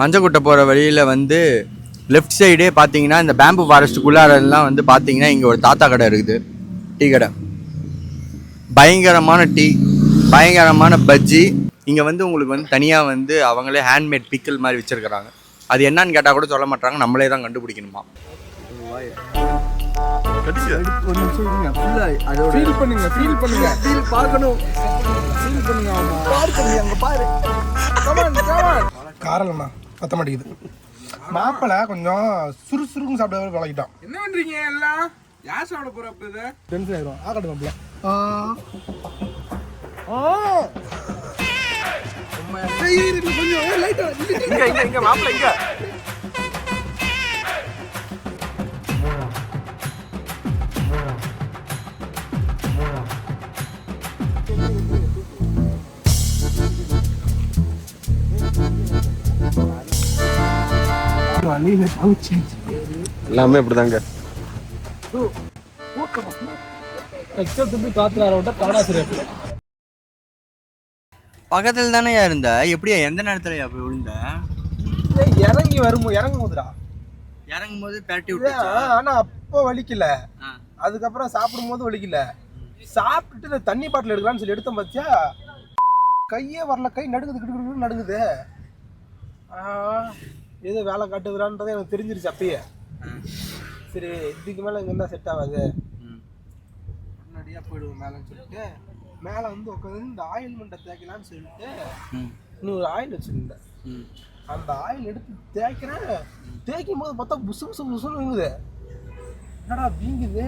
மஞ்சக்குட்டை போகிற வழியில் வந்து லெஃப்ட் சைடே பார்த்தீங்கன்னா இந்த பேம்பு ஃபாரஸ்ட்டுக்குள்ளாரெல்லாம் வந்து பார்த்தீங்கன்னா இங்கே ஒரு தாத்தா கடை இருக்குது. டீ கடை, பயங்கரமான டீ, பயங்கரமான பஜ்ஜி. இங்கே வந்து உங்களுக்கு வந்து தனியாக வந்து அவங்களே ஹேண்ட்மேட் பிக்கல் மாதிரி வச்சுருக்கிறாங்க. அது என்னன்னு கேட்டால் கூட சொல்ல மாட்டாங்க, நம்மளே தான் கண்டுபிடிக்கணுமா. காரலண்ணா பத்த மாட்டேங்குது. மாப்பிள கொஞ்சம் சுறுசுறுக்கும் சாப்பிட பழகிட்டோம். என்ன பண்றீங்க எல்லாம்? யார் சாப்பிட போற அப்ப இதை? டென்ஷன் ஆயிரும். ஆகட்டும் மாப்பிள. இங்க மாப்பிள இங்க. எல்லாமே இப்படிதாங்க. பக்கத்துல தானே இருந்த, எப்படியா எந்த நேரத்துல போய் விழுந்த? இறங்கி இறங்கும் போது பேட்டி விட்டு. ஆனா அப்போ வலிக்கல, அதுக்கப்புறம் சாப்பிடும் போது வலிக்கல. சாப்பிட்டுட்டு தண்ணி பாட்டில் எடுக்கலாம்னு சொல்லி எடுத்தோம் பாத்தியா, கையே வரல, கை நடுங்குது, நடுங்குது. ஏதோ வேலை காட்டுதுறான்றதே எனக்கு தெரிஞ்சிருச்சு அப்பயே. சரி இதுக்கு மேலே இங்கே இருந்தால் செட் ஆகாது, முன்னாடியாக போயிடுவோம் மேலேன்னு சொல்லிட்டு மேலே வந்து உட்காந்து இந்த ஆயில்மெண்ட்டை தேய்க்கலான்னு சொல்லிட்டு இன்னொரு ஆயில் வச்சுருந்தேன். அந்த ஆயில் எடுத்து தேய்க்கிறேன். தேய்க்கும் போது பார்த்தா புசு புசு புசுன்னு இருக்குது. என்னடா வீங்குது,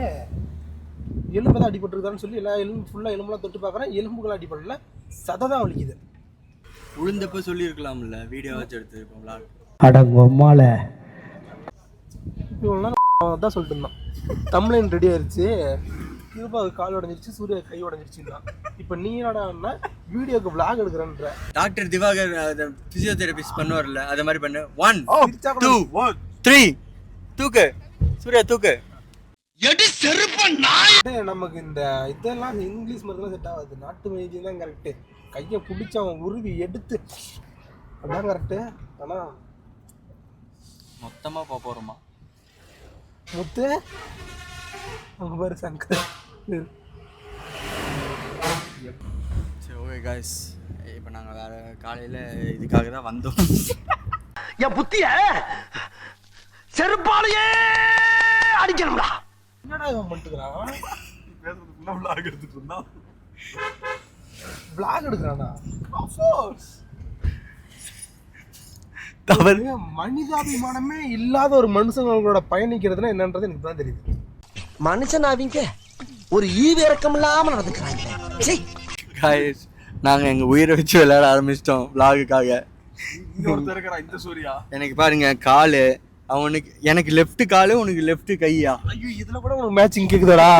எலும்பு தான் அடிபட்டுருக்குதான்னு சொல்லி எல்லா எலும்பு ஃபுல்லாக எலும்புலாம் தொட்டு பார்க்குறேன். எலும்புகள் அடிபடல, சதை தான் வலிக்குது. விழுந்தப்போ சொல்லியிருக்கலாம்ல, வீடியோ வச்சு எடுத்துருக்கோம்ல. அடங்கம்மால இவ்வளோ நேரம் தான் சொல்லிட்டு இருந்தான். தமிழன் ரெடி ஆயிடுச்சு, திரும்ப அது கால் உடஞ்சிருச்சு, சூர்யா கை உடஞ்சிருச்சுன்னா. இப்போ நீ என்னடா வீடியோக்கு விளாக் எடுக்கிறன்ற. டாக்டர் திவாகர் பிசியோதெரபிஸ்ட் பண்ணுவார்ல, அதை மாதிரி பண்ணு. 1 2 3 தூக்கு சூர்யா, தூக்கு. நமக்கு இந்த இதெல்லாம் இங்கிலீஷ் மருந்துலாம் செட் ஆகாது, நாட்டு வைத்தியம் தான் கரெக்டு. கையை பிடிச்சி அவன் உருவி எடுத்து அதான் கரெக்டு. ஆனால் மொத்தமாக போகிறோமா முத்து அவங்க பாரு சங்கர். சரி ஓகே காய்ஸ், இப்போ நாங்கள் வேறு காலையில் இதுக்காக தான் வந்தோம். என் புத்திய செருப்பாலையே அடிக்கணும்டா. என்னடா இவன் பண்ணிட்டுக்கிறான்? விளாக் எடுத்துட்டு இருந்தான். விளாக் எடுக்கிறானா? தவறு. மனிதாபிமானமே இல்லாத ஒரு மனுஷங்களோட பயணிக்கிறதுனா என்னன்றது எனக்கு தான் தெரியுது. மனுஷன் அவங்க ஒரு ஈவிரக்கம் இல்லாம நடந்துக்கிறாங்க. நாங்கள் எங்கள் உயிரை வச்சு விளையாட ஆரம்பிச்சிட்டோம் விளாகுக்காக. இன்னொருத்தர் இருக்கிறா இந்த சூர்யா. எனக்கு பாருங்க காலு, அவனுக்கு எனக்கு லெஃப்ட் காலு, உனக்கு லெஃப்ட் கையா. ஐயோ இதுல கூட உனக்கு மேட்சிங் கேக்குதாடா?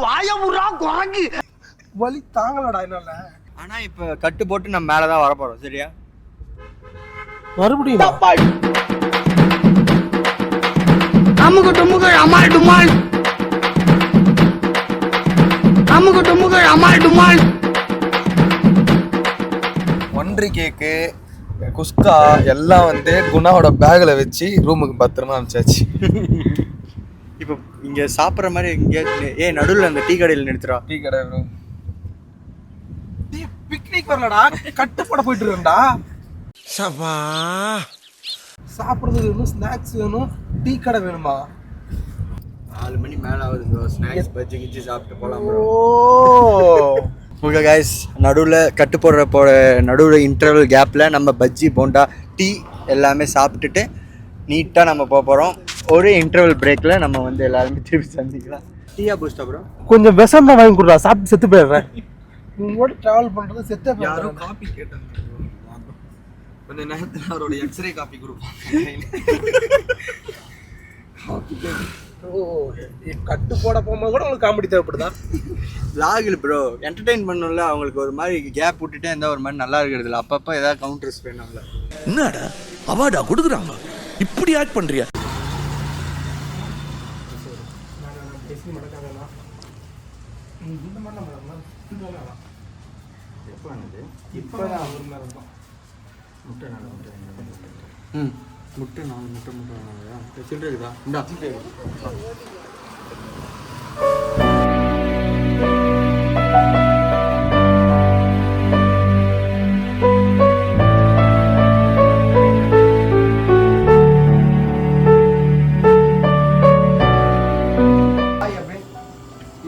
வாயமுறா குரங்கு. வலி தாங்கலடா என்னால. ஆனா இப்ப கட்டு போட்டு நம்ம மேலதான் வர போறோம். சரியா? மறுபடியும் அமுகு டுமுகு அமால் டுமால், அமுகு டுமுகு அமால் டுமால். ஒன்றி கேக்கு, குஸ்கா எல்லாம் வந்து குணாவோட பேக்ல வச்சு ரூமுக்கு பத்திரமா அனுப்பிச்சாச்சு. இப்போ இங்க சாப்பிட்ற மாதிரி இங்கே நடுவில் அந்த டீ கடையில் நிறுத்துறா. டீ கடை பிக்னிக் வரலடா, கட்டு போட போயிட்டு இருக்கேன்டா. சபா சாப்பிட்றதுக்கு வேணும், ஸ்நாக்ஸ் வேணும், டீ கடை வேணுமா? 4 மணி மேலே ஆகுது ப்ரோ. ஸ்நாக்ஸ் பஜ்ஜி கிச்சி சாப்பிட்டு போகலாம் ப்ரோ. ஓகே கைஸ், நடுவில் கட்டு போடுற நடுவில் இன்டர்வல் கேப்பில் நம்ம பஜ்ஜி போண்டா டீ எல்லாமே சாப்பிட்டுட்டு நீட்டாக நம்ம போக போகிறோம். ஒரு இன்டர்வல் பிரேக்கில் நம்ம வந்து எல்லாருமே திருப்பி சந்திக்கலாம். டீயா பூஸ்டா ப்ரோ? கொஞ்சம் விஷம் தான் வாங்கி கொடுறா, சாப்பிட்டு செத்து போயிடுறேன். உங்களோட ட்ராவல் பண்ணுறது செத்து போயிடுறேன். யாரும் காப்பி கேட்டாங்க, கொஞ்ச நேரத்தில் அவரோட எக்ஸ்ரே காப்பி கொடுப்பாங்க. கட்டு போட போகும்போது கூட உங்களுக்கு காமெடி தேவைப்படுதா? விளாகில் ப்ரோ என்டர்டெயின் பண்ணணும்ல, அவங்களுக்கு ஒரு மாதிரி கேப் விட்டுட்டே இருந்தால் ஒரு மாதிரி நல்லா இருக்கிறது இல்லை. அப்பப்போ ஏதாவது கவுண்டர்ஸ் வேணும்ல. என்னடா அவார்டா கொடுக்குறாங்க, இப்படி ஆக்ட் பண்ணுறியா? இப்போ ம் முட்டை 4 முட்டை மட்டும் வேணாம் சில்லறை இருக்குதா இந்தா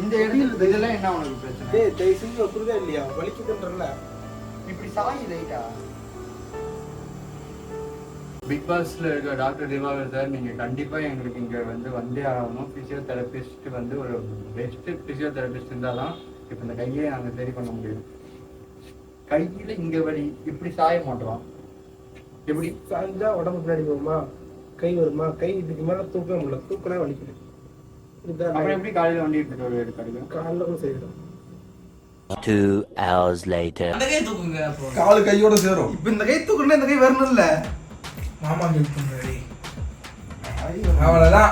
இந்த இடத்துல இதெல்லாம் என்ன உனக்கு பிரச்சனை? டேய் தயவு செஞ்சு புரியுதா இல்லையா வலிக்குதுன்றல இப்படி சாய் லைட்டா பிக் பாஸ்ல இருக்க டாக்டர் திவாகர் சார் நீங்கள் கண்டிப்பாக எங்களுக்கு இங்கே வந்தே ஆகணும். ஃபிசியோதெரபிஸ்ட் ஒரு பெஸ்ட்டு ஃபிசியோதெரபிஸ்ட் இருந்தால் தான் இப்போ இந்த கையை நாங்கள் சரி பண்ண முடியும். கையில் இங்கே வலி இப்படி சாய மாட்டோம். எப்படி சாய்ந்தா உடம்பு பின்னாடி போகுமா கை வருமா கை இதுக்கு மேலே தூக்கவே முடியல தூக்கினா வலிக்குது. அப்புறம் எப்படி காலையில் வண்டி எடுத்துட்டு எடுக்காது காலைல கூட செய்யணும். 2 hours later. காலு கையோட சேரும். இப்போ இந்த கை தூக்கணும் இந்த கை வரணும்ல மாமா ஹெல்ப் பண்ணுறாரு அவ்வளோதான்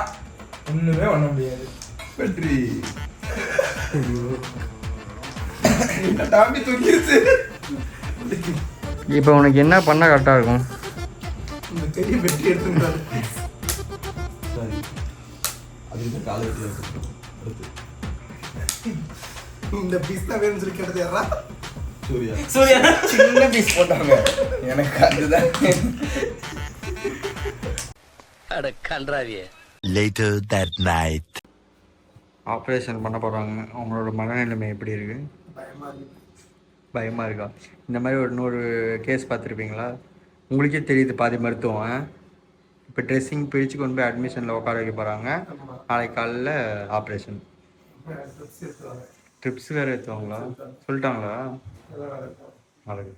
ஒன்றுமே பண்ண முடியாது. வெற்றி என்ன டாமி தூக்கிருச்சு. இப்போ உனக்கு என்ன பண்ணால் கரெக்டாக இருக்கும்? இந்த கையை வெட்டி எடுத்துட்டாரு. அதுக்கு காலை வெட்டி எடுத்து இந்த பீஸ் தான் வேணும்னு சொல்லி கேட்டது யாரா? சூர்யா சின்ன பீஸ் போட்டாங்க எனக்கு அதுதான். Later that night. ஆப்ரேஷன் பண்ண போகிறாங்க. அவங்களோட மனநிலைமை எப்படி இருக்கு? பயமாக இருக்கா? இந்த மாதிரி ஒரு 100 கேஸ் பார்த்துருப்பீங்களா? உங்களுக்கே தெரியுது பாதி மருத்துவம். இப்போ ட்ரெஸ்ஸிங் பிரித்து கொண்டு போய் அட்மிஷனில் உட்கார வைக்க போகிறாங்க. நாளைக்கு காலையில் ஆப்ரேஷன். ட்ரிப்ஸ் வேறு ஏற்றுவாங்களா? சொல்லிட்டாங்களா? நாளைக்கு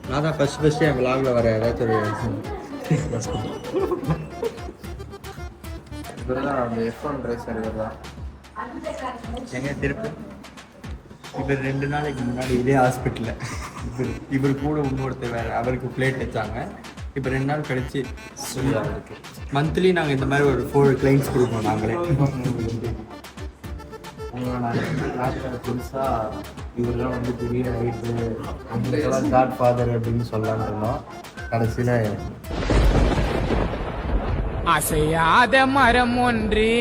நான் தான் ஃபஸ்ட்டு என் விளாகில் வர ஏதாச்சும் எங்க திருப்பி இவர் 2 நாளைக்கு முன்னாடி இதே ஹாஸ்பிட்டலில் இவர் கூட இன்னொருத்தர் வேறு அவருக்கு பிளேட் வச்சாங்க. இப்போ 2 நாள் கழிச்சு மந்த்லி நாங்கள் இந்த மாதிரி ஒரு 4 கிளைண்ட்ஸ் கொடுப்போம் நாங்களே. புதுசாக இவரெல்லாம் பெரிய ரைட்டு அவங்களுக்கெல்லாம் காட் ஃபாதர் அப்படின்னு சொல்லலான்னு இருந்தோம். கடைசியில் அசையாத மரம் ஒன்று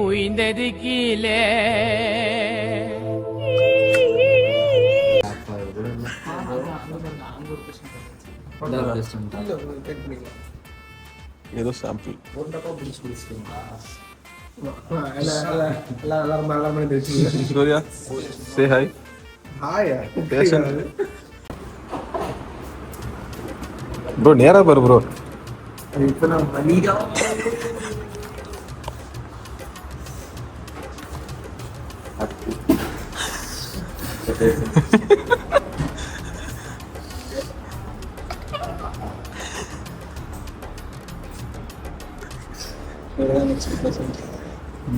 உய்ந்தது கீழே. ஏதோ sample Surya say hi. Bro நேரா பாரு ப்ரோ.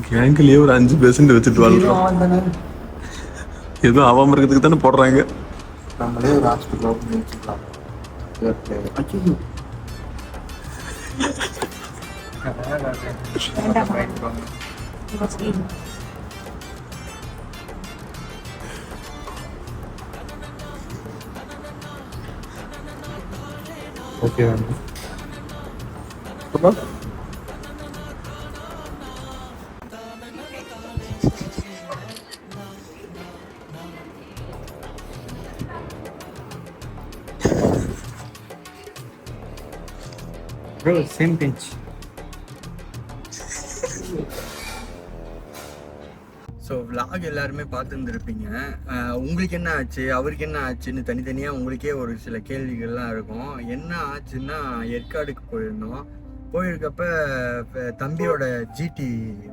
கேங்க்லயே ஒரு 5% வச்சுட்டு வாழ்றோம். எதுவும் ஆவாம இருக்கிறதுக்கு தானே போடுறாங்க. நம்மளே ஒரு ஹாஸ்பிட்டல் ஓப்பன் பண்ணி வச்சுக்கலாம். Okay bro, same pinch. So vlog எல்லாருமே பார்த்துருந்துருப்பீங்க. உங்களுக்கு என்ன ஆச்சு அவருக்கு என்ன ஆச்சுன்னு தனித்தனியாக உங்களுக்கே ஒரு சில கேள்விகள்லாம் இருக்கும். என்ன ஆச்சுன்னா ஏற்காடுக்கு போயிருக்கப்ப தம்பியோட ஜிடி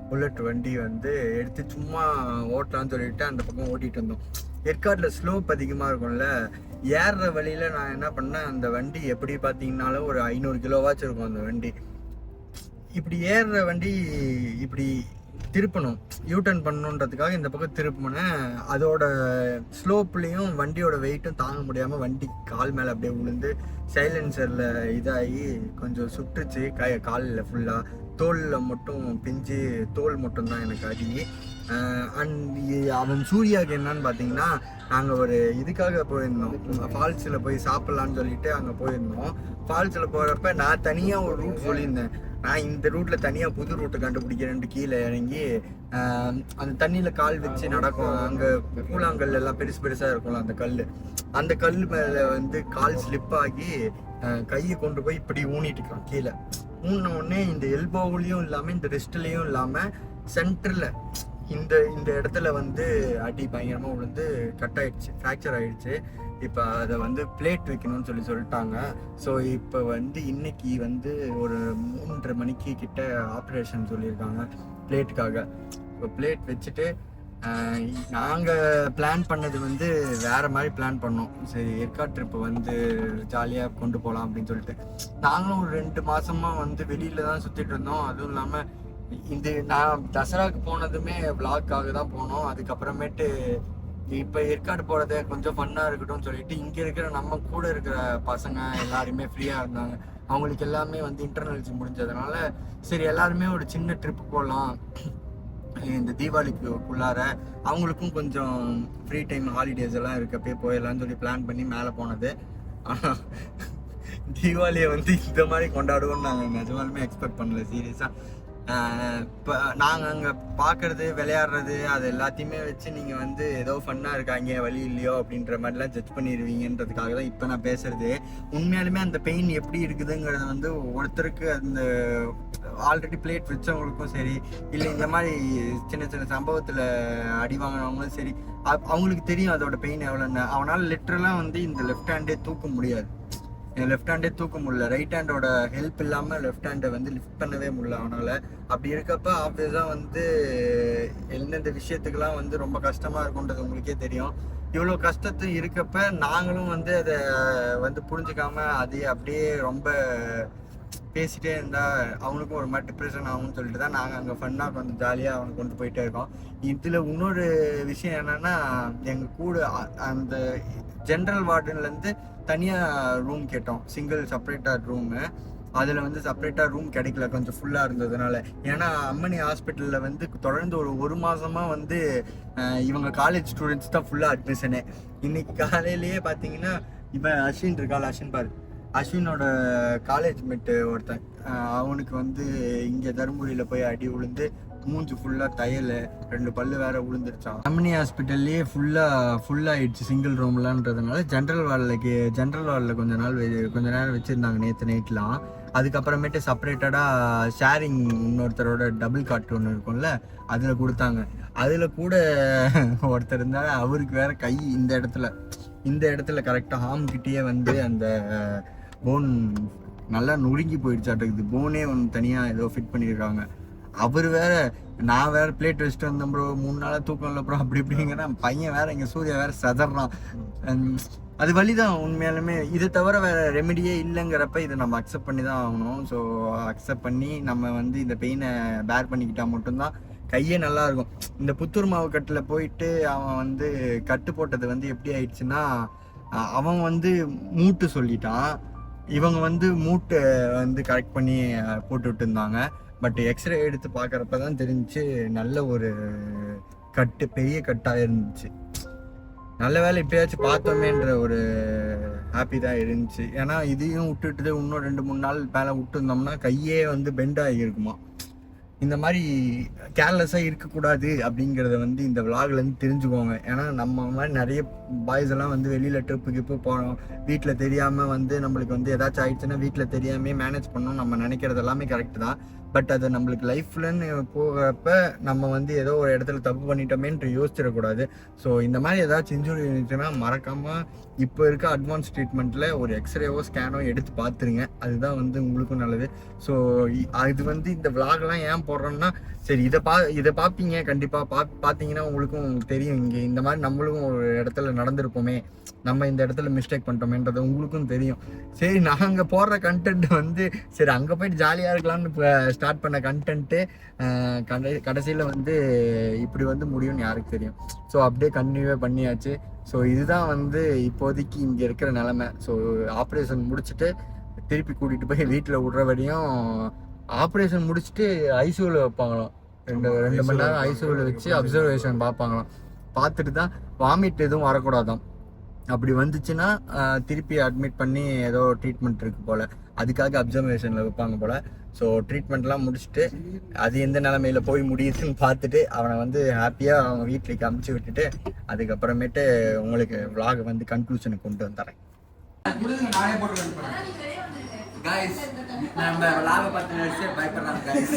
புல்லட் வண்டி எடுத்து சும்மா ஓட்டலான்னு சொல்லிட்டு அந்த பக்கம் ஓட்டிகிட்டு வந்தோம். ஏற்காட்டில் ஸ்லோப் அதிகமாக இருக்கும்ல, ஏறுற வழியில் நான் என்ன பண்ணேன், அந்த வண்டி எப்படி பார்த்தீங்கன்னாலும் ஒரு 500 கிலோவாச்சும் இருக்கும் அந்த வண்டி. இப்படி ஏறுற வண்டி இப்படி திருப்பணும், யூட்டர்ன் பண்ணணுன்றதுக்காக இந்த பக்கம் திருப்பினேன். அதோட ஸ்லோப்லேயும் வண்டியோட வெயிட்டும் தாங்க முடியாமல் வண்டி கால் மேலே அப்படியே விழுந்து சைலன்சரில் இதாகி கொஞ்சம் சுட்டுச்சு. காலில் ஃபுல்லாக தோலில் மட்டும் பிஞ்சு தோல் மட்டும்தான் எனக்கு அடி. அண்ட் அவன் சூர்யாவுக்கு என்னன்னு பார்த்தீங்கன்னா, நாங்கள் ஒரு இதுக்காக போயிருந்தோம், ஃபால்ஸில் போய் சாப்பிட்லான்னு சொல்லிட்டு அங்கே போயிருந்தோம். ஃபால்ஸில் போகிறப்ப நான் தனியாக ஒரு ரூட் சொல்லியிருந்தேன், நான் இந்த ரூட்டில் தனியாக புது ரூட்டை கண்டுபிடிக்கிறேன்ட்டு கீழே இறங்கி அந்த தண்ணியில் கால் வச்சு நடக்கும். அங்கே கூழாங்கல் எல்லாம் பெருசாக இருக்கும்ல, அந்த கல் மேலே வந்து கால் ஸ்லிப் ஆகி கையை கொண்டு போய் இப்படி ஊனிட்டு இருக்கான். கீழே ஊனின உடனே இந்த எல்போவுலேயும் இல்லாமல் இந்த ரெஸ்ட்லேயும் இல்லாமல் சென்டரில் இந்த இடத்துல வந்து அடி பயங்கரமாக விழுந்து கட் ஆகிடுச்சு, ஃப்ராக்சர் ஆகிடுச்சு. இப்போ அதை வந்து பிளேட் வைக்கணும்னு சொல்லிட்டாங்க. ஸோ இப்போ வந்து இன்னைக்கு வந்து ஒரு 3:30 மணிக்கு கிட்ட ஆப்ரேஷன் சொல்லியிருக்காங்க பிளேட்டுக்காக. இப்போ பிளேட் வச்சுட்டு நாங்கள் பிளான் பண்ணது வந்து வேறு மாதிரி பிளான் பண்ணோம். சரி, ஏற்காடு ட்ரிப்பு வந்து ஜாலியாக கொண்டு போகலாம் அப்படின்னு சொல்லிட்டு நாங்களும் ஒரு 2 மாதமாக வந்து வெளியில் தான் சுற்றிட்டு இருந்தோம். அதுவும் இல்லாமல் நான் தசராவுக்கு போனதுமே விளாக்காக தான் போனோம். அதுக்கப்புறமேட்டு இப்போ ஏற்காடு போகிறத கொஞ்சம் ஃபன்னாக இருக்கட்டும்னு சொல்லிட்டு இங்கே இருக்கிற நம்ம கூட இருக்கிற பசங்க எல்லாருமே ஃப்ரீயாக இருந்தாங்க. அவங்களுக்கு எல்லாமே வந்து இன்டர்னல்ஸ் முடிஞ்சதுனால சரி எல்லாருமே ஒரு சின்ன ட்ரிப்பு போகலாம் இந்த தீபாவளிக்குள்ளார, அவங்களுக்கும் கொஞ்சம் ஃப்ரீ டைம் ஹாலிடேஸ் எல்லாம் இருக்கப்பே போயிடலான்னு சொல்லி பிளான் பண்ணி மேலே போனது. ஆனால் தீபாவளியை வந்து இந்த மாதிரி கொண்டாடுவோம்னு நாங்கள் நிஜமாலுமே எக்ஸ்பெக்ட் பண்ணல சீரியஸாக. இப்போ நாங்கள் அங்கே பார்க்குறது விளையாடுறது அது எல்லாத்தையுமே வச்சு நீங்கள் வந்து ஏதோ ஃபன்னாக இருக்காங்க வழி இல்லையோ அப்படின்ற மாதிரிலாம் ஜட்ஜ் பண்ணிடுவீங்கன்றதுக்காக தான் இப்போ நான் பேசுகிறது. உண்மையாலுமே அந்த பெயின் எப்படி இருக்குதுங்கிறது வந்து ஒருத்தருக்கு அந்த ஆல்ரெடி பிளேட் வச்சவங்களுக்கும் சரி, இல்லை இந்த மாதிரி சின்ன சின்ன சம்பவத்தில் அடி வாங்கினவங்களும் சரி, அவங்களுக்கு தெரியும் அதோட பெயின் எவ்வளோன்னு. அவனால் லிட்டரலாக வந்து இந்த லெஃப்ட் ஹேண்டே தூக்க முடியாது, லெஃப்ட் ஹேண்டே தூக்க முடியல. ரைட் ஹேண்டோட ஹெல்ப் இல்லாமல் லெஃப்ட் ஹேண்டை வந்து லிஃப்ட் பண்ணவே முடியல அவனால். அப்படி இருக்கப்ப ஆப்வியஸாக வந்து எந்தெந்த விஷயத்துக்கெல்லாம் வந்து ரொம்ப கஷ்டமாக இருக்குன்றது உங்களுக்கே தெரியும். இவ்வளோ கஷ்டத்து இருக்கப்ப நாங்களும் வந்து அதை வந்து புரிஞ்சுக்காம அதை அப்படியே ரொம்ப பேசிகிட்டே இருந்தால் அவனுக்கும் ஒரு மாதிரி டிப்ரெஷன் ஆகும்னு சொல்லிட்டு தான் நாங்கள் அங்கே ஃபன்னாக கொஞ்சம் ஜாலியாக அவனை கொண்டு போயிட்டே இருக்கோம். இதில் இன்னொரு விஷயம் என்னென்னா, எங்கள் கூட அந்த ஜென்ரல் வார்டன்லேருந்து தனியாக ரூம் கேட்டோம், சிங்கிள் செப்பரேட்டாக ரூமு. அதில் வந்து செப்பரேட்டாக ரூம் கிடைக்கல கொஞ்சம் ஃபுல்லாக இருந்ததுனால. ஏன்னா அம்மணி ஹாஸ்பிட்டலில் வந்து தொடர்ந்து ஒரு மாதமாக வந்து இவங்க காலேஜ் ஸ்டூடெண்ட்ஸ் தான் ஃபுல்லாக அட்மிஷனு. இன்றைக்கி காலையிலேயே பார்த்தீங்கன்னா இவன் அஸ்வின் இருக்காள், அஸ்வின் பாரு, அஸ்வினோட காலேஜ் மேட்டு ஒருத்தன், அவனுக்கு வந்து இங்கே தருமபுரியில் போய் அடி விழுந்து மூஞ்சி ஃபுல்லாக தையல், 2 பல்லு வேற விழுந்துருச்சான். அம்மனி ஹாஸ்பிட்டல்லையே ஃபுல்லாகிடுச்சு சிங்கிள் ரூம்லான்றதுனால ஜென்ரல் வார்டில் கொஞ்ச நேரம் வச்சுருந்தாங்க நேற்று நைட்லாம். அதுக்கப்புறமேட்டு செப்பரேட்டடாக ஷேரிங் இன்னொருத்தரோட டபுள் காட் ஒன்று இருக்கும்ல, அதில் கொடுத்தாங்க. அதில் கூட ஒருத்தர் இருந்தாலும் அவருக்கு வேற கை இந்த இடத்துல கரெக்டாக ஹாம்கிட்டேயே வந்து அந்த போன் நல்லா நொறுங்கி போயிடுச்சாட்டுக்குது. போனே ஒன்று தனியாக ஏதோ ஃபிட் பண்ணியிருக்காங்க. அவர் வேற, நான் வேற பிளேட் வச்சுட்டு வந்தேன் ப்ரோ, 3 நாளாக தூக்கம் இல்லை ப்ரோ அப்படி இப்படிங்கிற பையன் வேற, இங்கே சூர்யா வேற சதறான். அது வழிதான் உண்மையாலுமே. இதை தவிர வேற ரெமெடியே இல்லைங்கிறப்ப இதை நம்ம அக்செப்ட் பண்ணி தான் ஆகணும். ஸோ அக்செப்ட் பண்ணி நம்ம வந்து இந்த பெயினை பேர் பண்ணிக்கிட்டா மட்டும்தான் கையே நல்லா இருக்கும். இந்த புத்தூர் மாவுக்கட்டில் போயிட்டு அவன் வந்து கட்டு போட்டது வந்து எப்படி ஆயிடுச்சுன்னா, அவன் வந்து மூட்டு சொல்லிட்டான், இவங்க வந்து மூட்டை வந்து கரெக்ட் பண்ணி போட்டுவிட்டு இருந்தாங்க. பட் எக்ஸ்ரே எடுத்து பார்க்குறப்ப தான் தெரிஞ்சிச்சு நல்ல ஒரு கட்டு, பெரிய கட்டாக இருந்துச்சு. நல்ல வேலை இப்பயாச்சும் பார்த்தோமேன்ற ஒரு ஹாப்பி தான் இருந்துச்சு. ஏன்னா இதையும் விட்டுட்டு இன்னும் 2-3 நாள் மேலே விட்டுருந்தோம்னா கையே வந்து பெண்ட் ஆகியிருக்குமா. இந்த மாதிரி கேர்லெஸ்ஸாக இருக்கக்கூடாது அப்படிங்கிறத வந்து இந்த விலாக்லேருந்து தெரிஞ்சுக்கோங்க. ஏன்னா நம்ம மாதிரி நிறைய பாய்ஸ் எல்லாம் வந்து வெளியில் ட்ரிப்புக்கு போகிறோம், வீட்டில் தெரியாமல் வந்து நம்மளுக்கு வந்து ஏதாச்சும் ஆயிடுச்சுன்னா வீட்டில் தெரியாமல் மேனேஜ் பண்ணணும் நம்ம நினைக்கிறது எல்லாமே கரெக்டு தான். பட் அது நம்மளுக்கு லைஃப்லன்னு போகிறப்ப நம்ம வந்து ஏதோ ஒரு இடத்துல தப்பு பண்ணிட்டோமேன்ட்டு யோசிச்சிடக்கூடாது. ஸோ இந்த மாதிரி ஏதாச்சும் இன்ஜுரி இருந்துச்சுன்னா மறக்காமல் இப்போ இருக்க அட்வான்ஸ் ட்ரீட்மெண்ட்டில் ஒரு எக்ஸ்ரேவோ ஸ்கேனோ எடுத்து பார்த்துருங்க, அதுதான் வந்து உங்களுக்கும் நல்லது. ஸோ அது வந்து இந்த விலாக்லாம் ஏன் போடுறோம்னா, சரி இதை பார்ப்பீங்க கண்டிப்பாக, பார்த்தீங்கன்னா உங்களுக்கும் தெரியும் இங்கே இந்த மாதிரி நம்மளுக்கும் ஒரு இடத்துல நடந்திருப்போமே, நம்ம இந்த இடத்துல மிஸ்டேக் பண்ணிட்டோமேன்றது உங்களுக்கும் தெரியும். சரி நாங்கள் போடுற கண்டென்ட் வந்து சரி அங்கே போயிட்டு ஜாலியாக இருக்கலாம்னு இப்போ ஸ்டார்ட் பண்ண கண்டென்ட்டு கடைசியில் வந்து இப்படி வந்து முடியும்னு யாருக்கு தெரியும். ஸோ அப்படியே கண்டினியூவே பண்ணியாச்சு. ஸோ இதுதான் வந்து இப்போதைக்கு இங்கே இருக்கிற நிலமை. ஸோ ஆப்ரேஷன் முடிச்சுட்டு திருப்பி கூட்டிகிட்டு போய் வீட்டில் விடுற வரையும் ஆப்ரேஷன் முடிச்சுட்டு ஐசியூவில் வைப்பாங்களாம். 2 மணி நேரம் ஐசியூவில் வச்சு அப்சர்வேஷன் பார்ப்பாங்களாம். பார்த்துட்டு தான் வாமிட் எதுவும் வரக்கூடாதாம். அப்படி வந்துச்சுன்னா திருப்பி அட்மிட் பண்ணி ஏதோ ட்ரீட்மெண்ட் இருக்குது போல், அதுக்காக அப்சர்வேஷனில் வைப்பாங்க போல். ஸோ ட்ரீட்மெண்ட்லாம் முடிச்சுட்டு அது எந்த நிலமையில போய் முடியுதுன்னு பார்த்துட்டு அவனை வந்து ஹாப்பியாக அவங்க வீட்டுக்கு அமுச்சு விட்டுட்டு அதுக்கப்புறமேட்டு உங்களுக்கு vlog வந்து கன்க்ளூஷனுக்கு கொண்டு வந்துடுறேன். நானே போட்டு guys, நம்ம vlog பார்த்து நினைச்சே பயப்படுறாங்க guys.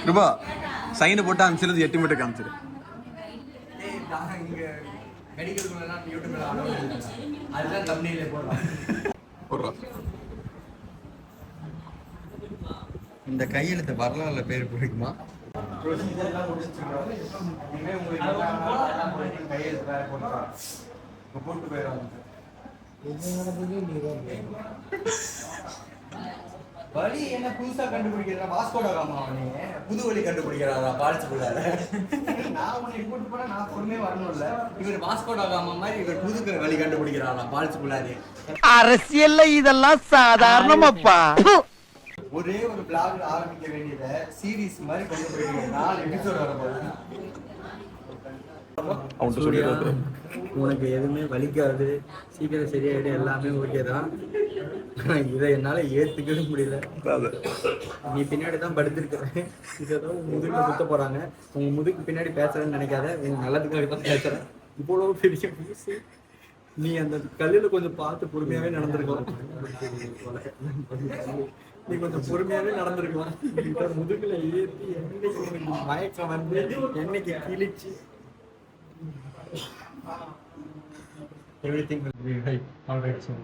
ரூபா சைன் போட்டு அனுப்பிச்சிருந்து 8 மட்டும் காமிச்சிரு. இங்கே மெடிக்கல் யூடியூப்ல அதுதான் தம்ப்நெயிலே போடுறோம். இந்த கையெழுத்து வரலாறுல பேர் பிடிக்குமா? ப்ரொசீஜர்லாம் முடிச்சுக்கிறோம். இனிமேல் உங்களுக்கு கையெழுத்து வேற போட்டு போயிடுவாங்க. வழி என்ன புதுசா கண்டுபிடிக்கிறா? வாஸ்கோட காமா அவனே புது வழி கண்டுபிடிக்கிறாரா பால்ச்சுக்குள்ளார? நான் உன்னை கூட்டு போனா நான் பொறுமையே வரணும்ல. இவர் வாஸ்கோட காமா மாதிரி இவர் புது வழி கண்டுபிடிக்கிறாரா பால்ச்சுக்குள்ளாரே? அரசியல்ல இதெல்லாம் சாதாரணமாப்பா. ஒரே ஒரு பிளாக் ஆரம்பிக்க வேண்டியத சீரிஸ் மாதிரி கொண்டு போயிருக்கீங்க. 4 எபிசோட் வர போகுது. உனக்கு எதுவுமே வலிக்காது, சீக்கிரம் சரியாயிடும், எல்லாமே ஓகே தான். இதை என்னால ஏத்துக்கவே முடியல. நீ பின்னாடி தான் படுத்திருக்க, இதான் உங்க முதுகுல குத்த போறாங்க. உங்க முதுகு பின்னாடி பேசுறேன்னு நினைக்காத, உங்க நல்லதுக்காக தான் பேசுறேன். இவ்வளவு பெரிய பேசு. நீ அந்த கல்லுல கொஞ்சம் பார்த்து பொறுமையாவே நடந்திருக்கலாம். நீ கொஞ்சம் பொறுமையாவே நடந்திருக்கலாம். முதுகுல ஏற்றி என்னைக்கு உனக்கு மயக்கம் வந்து என்னைக்கு கிழிச்சு everything will be right all right soon.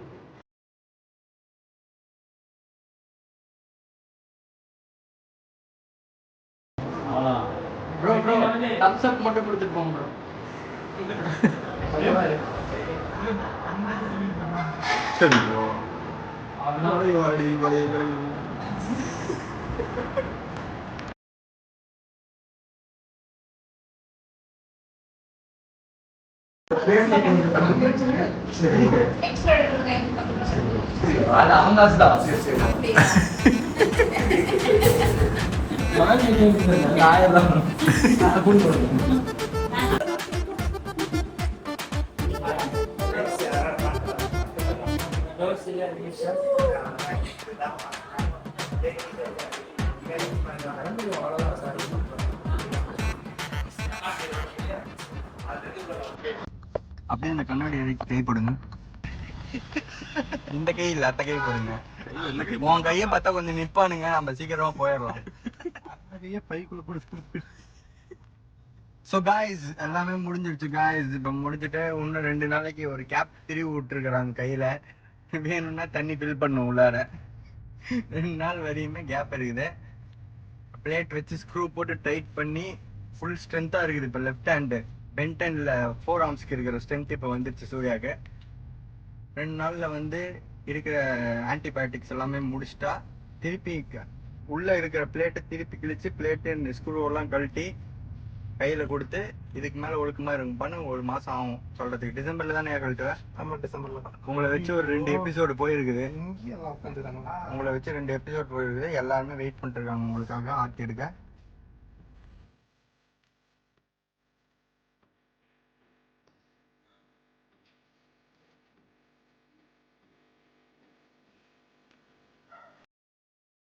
bro thumbs up மட்டும் கொடுத்துட்டு போங்க bro. சரி ப்ரோ. அது அவங்க தான் அப்படியே அந்த கண்ணாடி அடிக்க கை போடுங்க. இந்த கை இல்ல அத்த கை போடுங்க. உன் கையை பார்த்தா கொஞ்சம் நிப்பானுங்க, நம்ம சீக்கிரமா போயிடலாம். பைக்குள்ள போட்டு. ஸோ காய்ஸ் எல்லாமே முடிஞ்சிருச்சு காய்ஸ். இப்போ முடிச்சுட்டு இன்னும் 2 நாளைக்கு ஒரு கேப் திருவி விட்டுருக்குறாங்க கையில. வேணும்னா தண்ணி ஃபில் பண்ணும் உள்ளார. 2 நாள் வரையுமே கேப் இருக்குது. பிளேட் வச்சு ஸ்க்ரூ போட்டு டைட் பண்ணி ஃபுல் ஸ்ட்ரென்த்தா இருக்குது. இப்போ லெஃப்ட் ஹேண்டு பென்ட் ஹேண்ட்ல 4 ஆர்ம்ஸ்க்கு இருக்கிற ஸ்ட்ரென்த் இப்போ வந்துருச்சு சூர்யாவுக்கு. 2 நாள்ல வந்து இருக்கிற ஆன்டிபயோட்டிக்ஸ் எல்லாமே முடிச்சிட்டா திருப்பி உள்ள இருக்கிற பிளேட்டை திருப்பி கிழிச்சு பிளேட்டு ஸ்க்ரூ எல்லாம் கழட்டி கையில கொடுத்து இதுக்கு மேல ஒழுக்கமா இருக்கும்பான்னு 1 மாசம் ஆகும் சொல்றதுக்கு. டிசம்பர்ல தானே கழட்டுவேன். ஆமா டிசம்பர்ல. உங்களை வச்சு ஒரு 2 எபிசோடு போயிருக்குது. உங்களை வச்சு 2 எபிசோடு போயிருக்குது. எல்லாருமே வெயிட் பண்ணிட்டு இருக்காங்க உங்களுக்காக ஆர்த்தி எடுக்க.